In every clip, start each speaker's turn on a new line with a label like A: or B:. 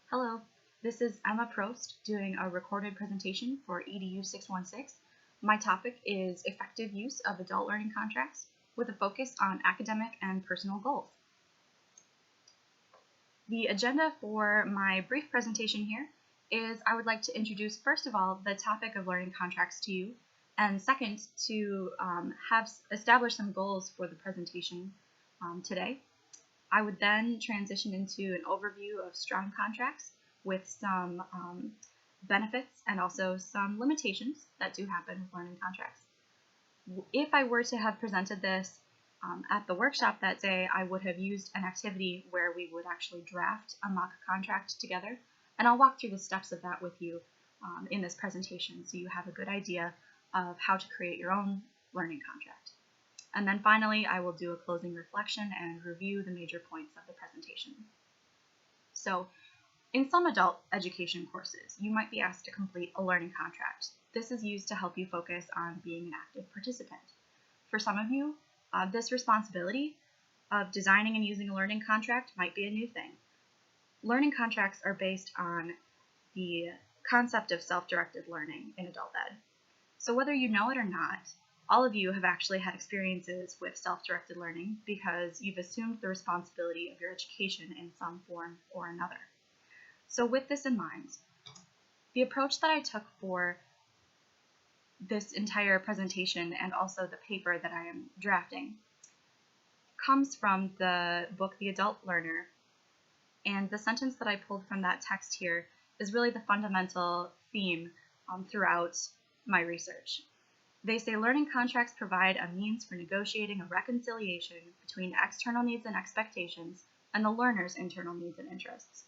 A: Hello, this is Emma Prost doing a recorded presentation for EDU 616. My topic is effective use of adult learning contracts with a focus on academic and personal goals. The agenda for my brief presentation here is I would like to introduce first of all the topic of learning contracts to you, and second to establish some goals for the presentation today. I would then transition into an overview of strong contracts with some benefits and also some limitations that do happen with learning contracts. If I were to have presented this at the workshop that day, I would have used an activity where we would actually draft a mock contract together, and I'll walk through the steps of that with you in this presentation so you have a good idea of how to create your own learning contract. And then finally, I will do a closing reflection and review the major points of the presentation. So, in some adult education courses, you might be asked to complete a learning contract. This is used to help you focus on being an active participant. For some of you, this responsibility of designing and using a learning contract might be a new thing. Learning contracts are based on the concept of self-directed learning in adult ed. So whether you know it or not, all of you have actually had experiences with self-directed learning because you've assumed the responsibility of your education in some form or another. So with this in mind, the approach that I took for this entire presentation and also the paper that I am drafting comes from the book The Adult Learner, and the sentence that I pulled from that text here is really the fundamental theme throughout my research. They say learning contracts provide a means for negotiating a reconciliation between external needs and expectations and the learner's internal needs and interests.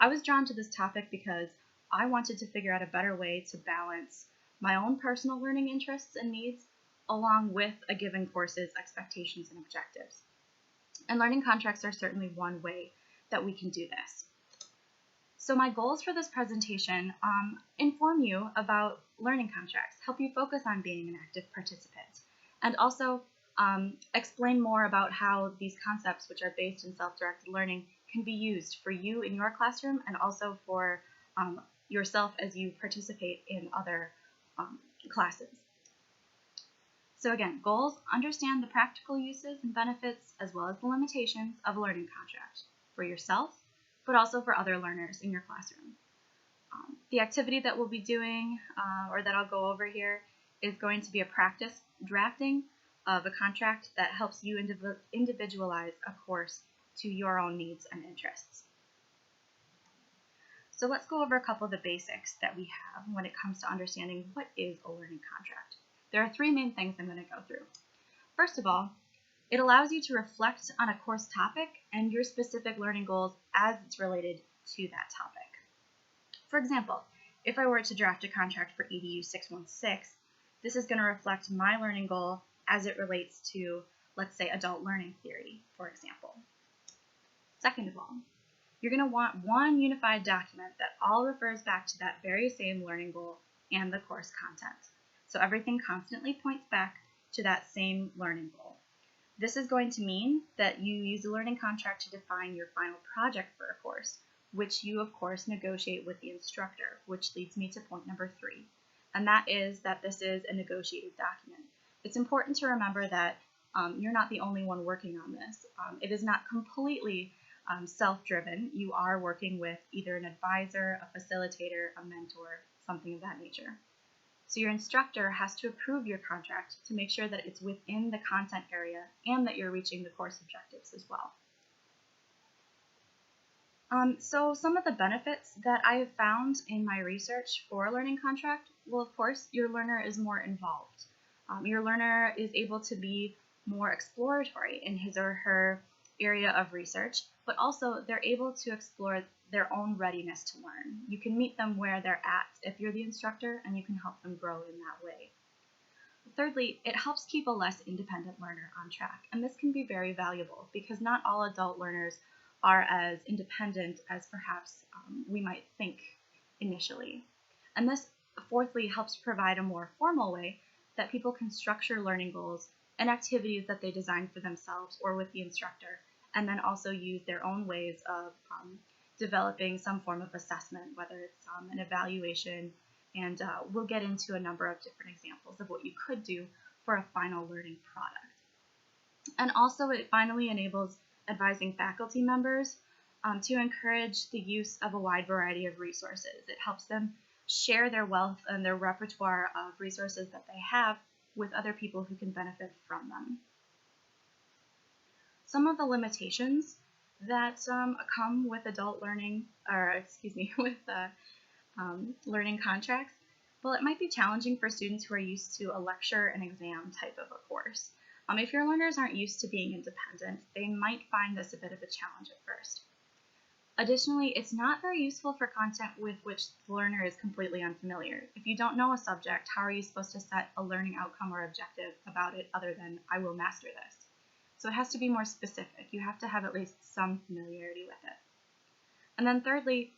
A: I was drawn to this topic because I wanted to figure out a better way to balance my own personal learning interests and needs along with a given course's expectations and objectives. And learning contracts are certainly one way that we can do this. So my goals for this presentation inform you about learning contracts, help you focus on being an active participant, and also explain more about how these concepts, which are based in self-directed learning, can be used for you in your classroom and also for yourself as you participate in other classes. So again, goals: understand the practical uses and benefits as well as the limitations of a learning contract for yourself, but also for other learners in your classroom. The activity that we'll be doing, or that I'll go over here, is going to be a practice drafting of a contract that helps you individualize a course to your own needs and interests. So let's go over a couple of the basics that we have when it comes to understanding what is a learning contract. There are three main things I'm going to go through. First of all, it allows you to reflect on a course topic and your specific learning goals as it's related to that topic. For example, if I were to draft a contract for EDU 616, this is going to reflect my learning goal as it relates to, let's say, adult learning theory, for example. Second of all, you're going to want one unified document that all refers back to that very same learning goal and the course content. So everything constantly points back to that same learning goal. This is going to mean that you use a learning contract to define your final project for a course, which you, of course, negotiate with the instructor, which leads me to point number 3, and that is that this is a negotiated document. It's important to remember that you're not the only one working on this. It is not completely self-driven. You are working with either an advisor, a facilitator, a mentor, something of that nature. So your instructor has to approve your contract to make sure that it's within the content area and that you're reaching the course objectives as well. So some of the benefits that I have found in my research for a learning contract, well, of course, your learner is more involved. Your learner is able to be more exploratory in his or her area of research, but also they're able to explore their own readiness to learn. You can meet them where they're at if you're the instructor, and you can help them grow in that way. Thirdly, it helps keep a less independent learner on track, and this can be very valuable because not all adult learners are as independent as perhaps we might think initially. And this, fourthly, helps provide a more formal way that people can structure learning goals and activities that they design for themselves or with the instructor, and then also use their own ways of developing some form of assessment, whether it's an evaluation, and we'll get into a number of different examples of what you could do for a final learning product. And also it finally enables advising faculty members to encourage the use of a wide variety of resources. It helps them share their wealth and their repertoire of resources that they have with other people who can benefit from them. Some of the limitations that come with adult learning, with learning contracts, well, it might be challenging for students who are used to a lecture and exam type of a course. If your learners aren't used to being independent, they might find this a bit of a challenge at first. Additionally, it's not very useful for content with which the learner is completely unfamiliar. If you don't know a subject, how are you supposed to set a learning outcome or objective about it other than, I will master this? So it has to be more specific. You have to have at least some familiarity with it. And then thirdly,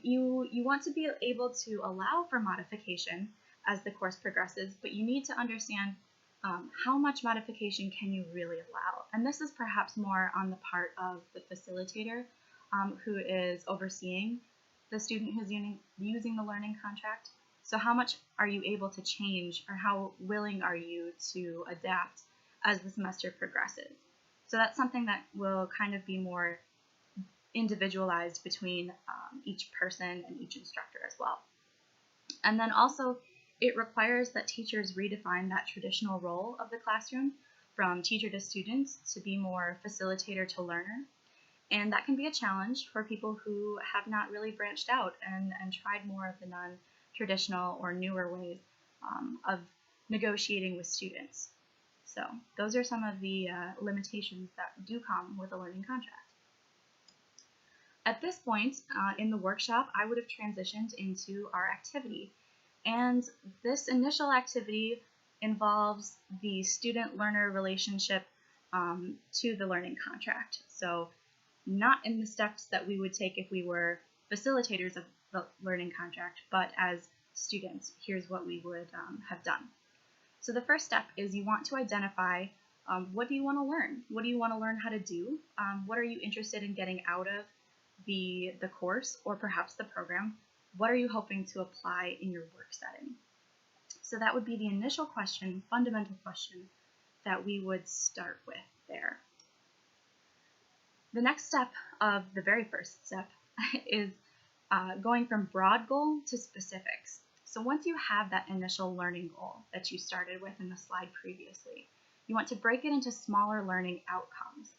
A: you want to be able to allow for modification as the course progresses, but you need to understand how much modification can you really allow. And this is perhaps more on the part of the facilitator who is overseeing the student who's using the learning contract. So how much are you able to change, or how willing are you to adapt as the semester progresses? So that's something that will kind of be more individualized between each person and each instructor as well. And then also it requires that teachers redefine that traditional role of the classroom from teacher to student to be more facilitator to learner. And that can be a challenge for people who have not really branched out and tried more of the non-traditional or newer ways of negotiating with students. So those are some of the limitations that do come with a learning contract. At this point in the workshop, I would have transitioned into our activity. And this initial activity involves the student-learner relationship to the learning contract. So not in the steps that we would take if we were facilitators of the learning contract, but as students, here's what we would have done. So the first step is you want to identify what do you want to learn? What do you want to learn how to do? What are you interested in getting out of the course or perhaps the program? What are you hoping to apply in your work setting? So that would be the initial question, fundamental question that we would start with there. The next step of the very first step is going from broad goal to specifics. So once you have that initial learning goal that you started with in the slide previously, you want to break it into smaller learning outcomes.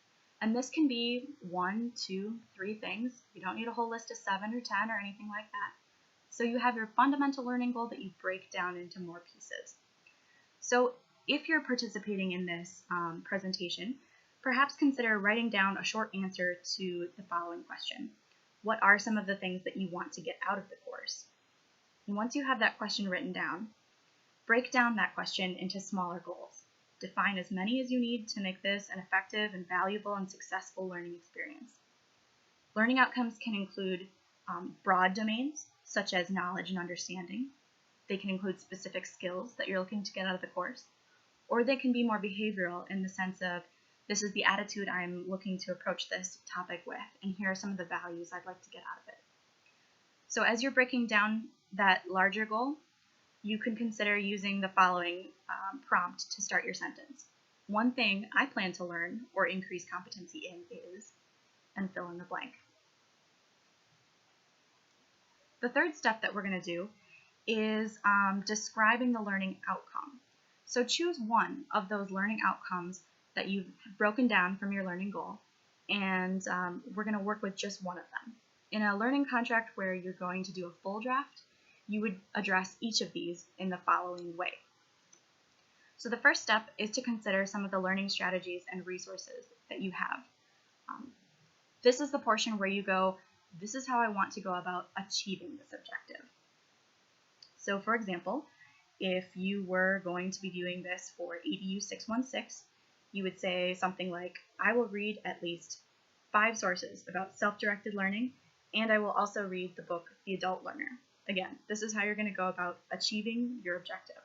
A: And this can be 1, 2, 3 things. You don't need a whole list of 7 or 10 or anything like that. So you have your fundamental learning goal that you break down into more pieces. So if you're participating in this presentation, perhaps consider writing down a short answer to the following question. What are some of the things that you want to get out of the course? And once you have that question written down, break down that question into smaller goals. Define as many as you need to make this an effective and valuable and successful learning experience. Learning outcomes can include broad domains, such as knowledge and understanding. They can include specific skills that you're looking to get out of the course, or they can be more behavioral in the sense of, this is the attitude I'm looking to approach this topic with, and here are some of the values I'd like to get out of it. So as you're breaking down that larger goal, you can consider using the following prompt to start your sentence. One thing I plan to learn or increase competency in is, and fill in the blank. The third step that we're going to do is describing the learning outcome. So choose one of those learning outcomes that you've broken down from your learning goal, and we're going to work with just one of them. In a learning contract where you're going to do a full draft, you would address each of these in the following way. So the first step is to consider some of the learning strategies and resources that you have. This is the portion where you go, this is how I want to go about achieving this objective. So for example, if you were going to be doing this for EDU 616, you would say something like, I will read at least 5 sources about self-directed learning, and I will also read the book The Adult Learner. Again, this is how you're going to go about achieving your objective.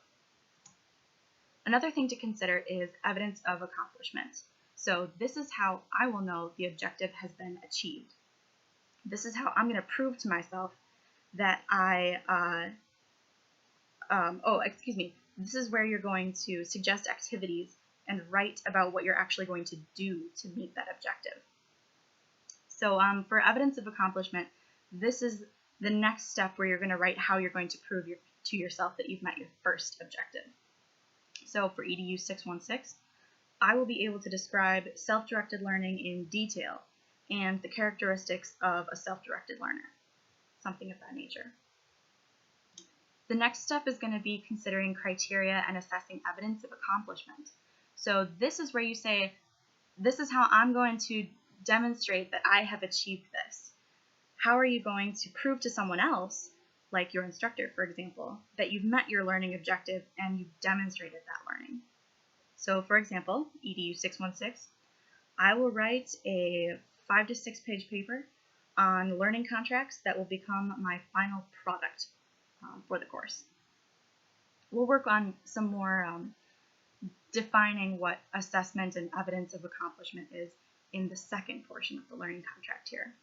A: Another thing to consider is evidence of accomplishment. So this is how I will know the objective has been achieved. This is how I'm going to prove to myself that this is where you're going to suggest activities and write about what you're actually going to do to meet that objective. So for evidence of accomplishment, this is the next step where you're going to write how you're going to prove to yourself that you've met your first objective. So for EDU 616, I will be able to describe self-directed learning in detail and the characteristics of a self-directed learner, something of that nature. The next step is going to be considering criteria and assessing evidence of accomplishment. So this is where you say, this is how I'm going to demonstrate that I have achieved this. How are you going to prove to someone else, like your instructor, for example, that you've met your learning objective and you've demonstrated that learning? So for example, EDU 616, I will write a 5 to 6 page paper on learning contracts that will become my final product for the course. We'll work on some more defining what assessment and evidence of accomplishment is in the second portion of the learning contract here.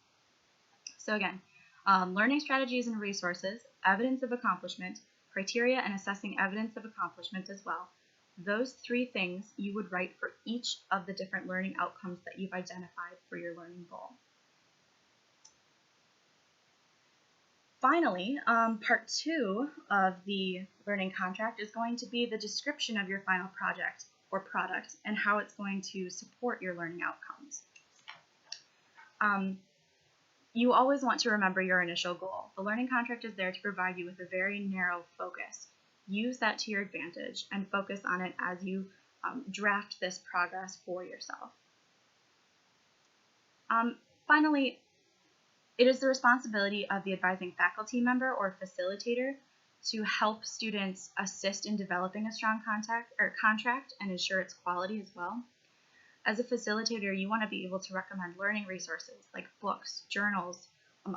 A: So again, learning strategies and resources, evidence of accomplishment, criteria and assessing evidence of accomplishment as well. Those three things you would write for each of the different learning outcomes that you've identified for your learning goal. Finally, part 2 of the learning contract is going to be the description of your final project or product and how it's going to support your learning outcomes. You always want to remember your initial goal. The learning contract is there to provide you with a very narrow focus. Use that to your advantage and focus on it as you draft this progress for yourself. Finally, it is the responsibility of the advising faculty member or facilitator to help students assist in developing a strong contract and ensure its quality as well. As a facilitator, you want to be able to recommend learning resources like books, journals,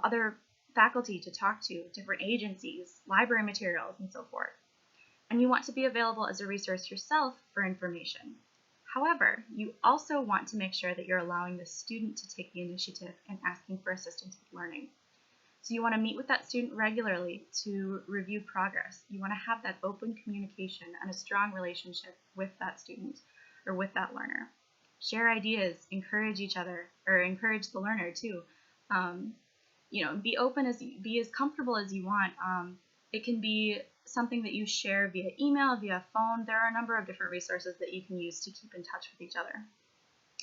A: other faculty to talk to, different agencies, library materials, and so forth. And you want to be available as a resource yourself for information. However, you also want to make sure that you're allowing the student to take the initiative in asking for assistance with learning. So you want to meet with that student regularly to review progress. You want to have that open communication and a strong relationship with that student or with that learner. Share ideas, encourage each other, or encourage the learner too. Be open, be as comfortable as you want. It can be something that you share via email, via phone. There are a number of different resources that you can use to keep in touch with each other.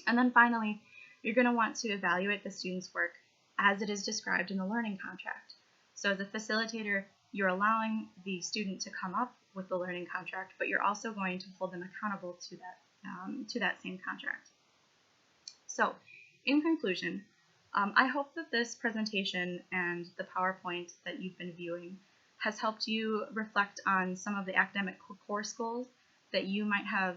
A: And then finally, you're going to want to evaluate the student's work as it is described in the learning contract. So as a facilitator, you're allowing the student to come up with the learning contract, but you're also going to hold them accountable to that same contract. So in conclusion, I hope that this presentation and the PowerPoint that you've been viewing has helped you reflect on some of the academic course goals that you might have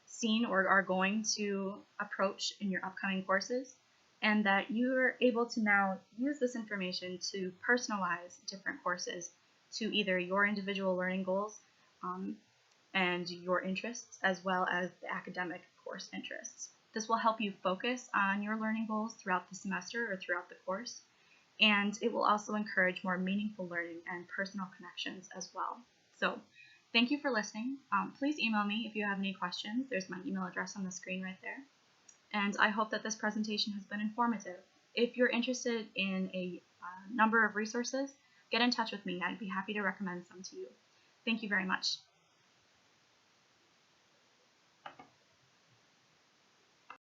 A: seen or are going to approach in your upcoming courses, and that you're able to now use this information to personalize different courses to either your individual learning goals and your interests, as well as the academic course interests. This will help you focus on your learning goals throughout the semester or throughout the course, and it will also encourage more meaningful learning and personal connections as well. So thank you for listening. Please email me if you have any questions. There's my email address on the screen right there. And I hope that this presentation has been informative. If you're interested in a number of resources, get in touch with me. I'd be happy to recommend some to you. Thank you very much.